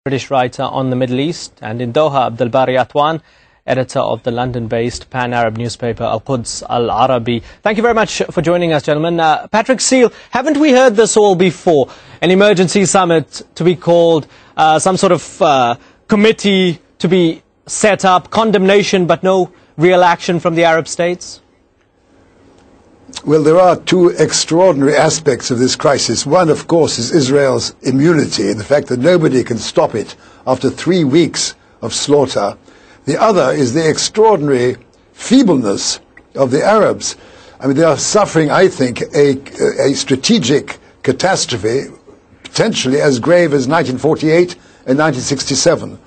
British writer on the Middle East, and in Doha, Abdul-Bari Atwan, editor of the London-based pan-Arab newspaper Alquds Alarabi. Thank you very much for joining us, gentlemen. Patrick Seale, haven't we heard this all before? An emergency summit to be called, some sort of committee to be set up, condemnation but no real action from the Arab states? Well, there are two extraordinary aspects of this crisis. One, of course, is Israel's immunity and the fact that nobody can stop it after 3 weeks of slaughter. The other is the extraordinary feebleness of the Arabs. I mean, they are suffering, I think, a strategic catastrophe, potentially as grave as 1948 and 1967.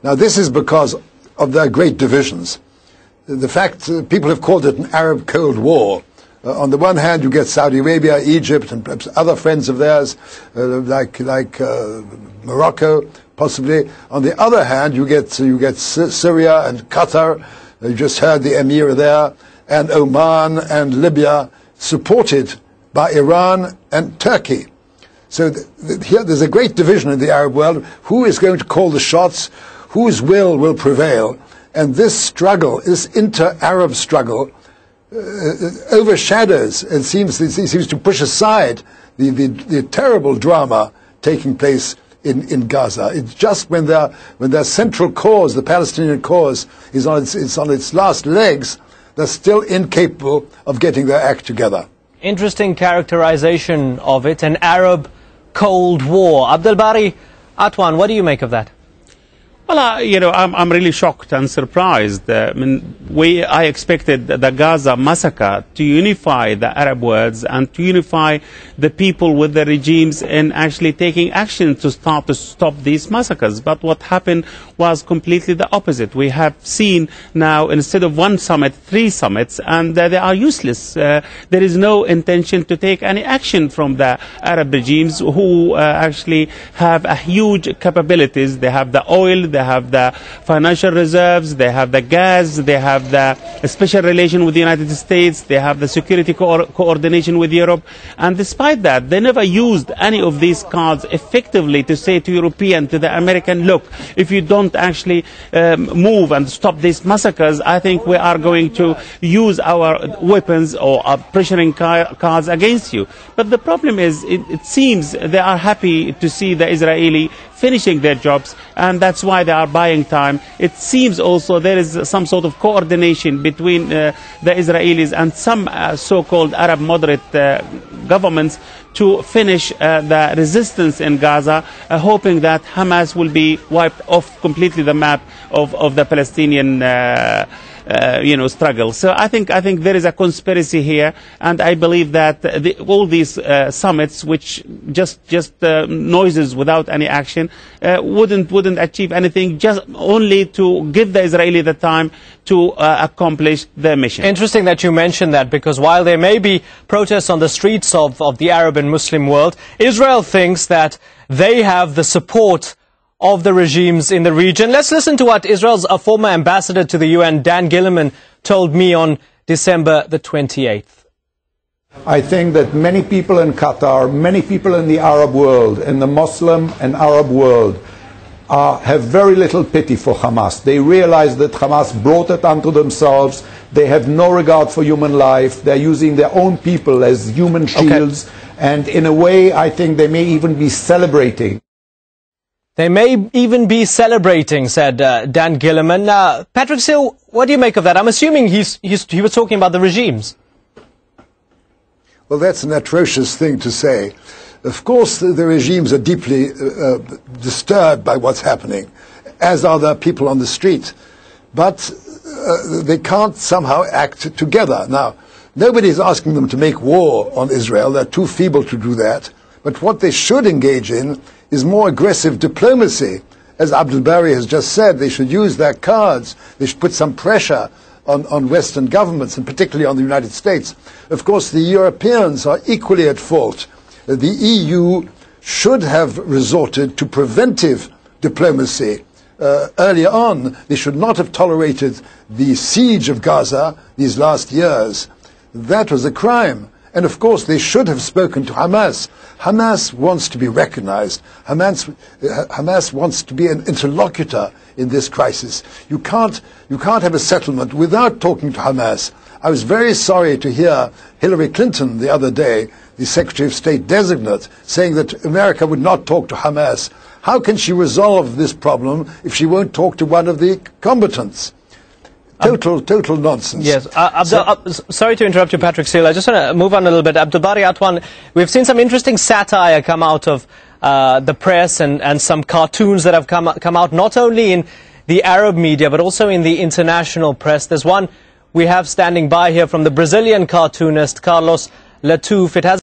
Now, this is because of their great divisions. The fact people have called it an Arab Cold War. On the one hand, you get Saudi Arabia, Egypt, and perhaps other friends of theirs, like Morocco, possibly. On the other hand, you get Syria and Qatar. You just heard the emir there, and Oman and Libya, supported by Iran and Turkey. So here there's a great division in the Arab world. Who is going to call the shots? Whose will prevail? And this struggle, this inter-Arab struggle, overshadows and seems to push aside the terrible drama taking place in Gaza. It's just when their central cause, the Palestinian cause, is on its last legs, they're still incapable of getting their act together. Interesting characterization of it, an Arab Cold War. Abdul-Bari Atwan, what do you make of that? Well, I'm really shocked and surprised. I expected the Gaza massacre to unify the Arab world and to unify the people with the regimes in actually taking action to stop these massacres. But what happened was completely the opposite. We have seen now, instead of one summit, 3 summits, and they are useless. There is no intention to take any action from the Arab regimes who actually have a huge capabilities. They have the oil, they have the financial reserves, they have the gas, they have the special relation with the United States, they have the security coordination with Europe. And despite that, they never used any of these cards effectively to say to European, to the American, look, if you don't actually move and stop these massacres, I think we are going to use our weapons or our pressuring cards against you. But the problem is, it seems they are happy to see the Israeli finishing their jobs, and that's why they are buying time. It seems also there is some sort of coordination between the Israelis and some so-called Arab moderate governments to finish the resistance in Gaza, hoping that Hamas will be wiped off completely the map of the Palestinian struggle. So I think there is a conspiracy here, and I believe that all these summits, which just noises without any action, wouldn't achieve anything, just only to give the Israeli the time to accomplish their mission. Interesting that you mentioned that, because while there may be protests on the streets of the Arab and Muslim world, Israel thinks that they have the support of the regimes in the region. Let's listen to what Israel's former ambassador to the UN, Dan Gilliman, told me on December the 28th. I think that many people in Qatar, many people in the Arab world, in the Muslim and Arab world, have very little pity for Hamas. They realize that Hamas brought it unto themselves. They have no regard for human life. They're using their own people as human shields. Okay. And in a way, I think they may even be celebrating. They may even be celebrating, said Dan Gilliman. Patrick Seale, what do you make of that? I'm assuming he was talking about the regimes. Well, that's an atrocious thing to say. Of course, the regimes are deeply disturbed by what's happening, as are the people on the street. But they can't somehow act together. Now, nobody is asking them to make war on Israel. They're too feeble to do that. But what they should engage in is more aggressive diplomacy. As Abdul-Bari has just said, they should use their cards. They should put some pressure on Western governments, and particularly on the United States. Of course, the Europeans are equally at fault. The EU should have resorted to preventive diplomacy earlier on. They should not have tolerated the siege of Gaza these last years. That was a crime. And of course, they should have spoken to Hamas. Hamas wants to be recognized. Hamas wants to be an interlocutor in this crisis. You can't have a settlement without talking to Hamas. I was very sorry to hear Hillary Clinton the other day, the Secretary of State designate, saying that America would not talk to Hamas. How can she resolve this problem if she won't talk to one of the combatants? Total nonsense. Yes. Sorry to interrupt you, Patrick Seale. I just want to move on a little bit. Abdul-Bari Atwan, we've seen some interesting satire come out of the press and some cartoons that have come out not only in the Arab media but also in the international press. There's one we have standing by here from the Brazilian cartoonist Carlos Latouf. It has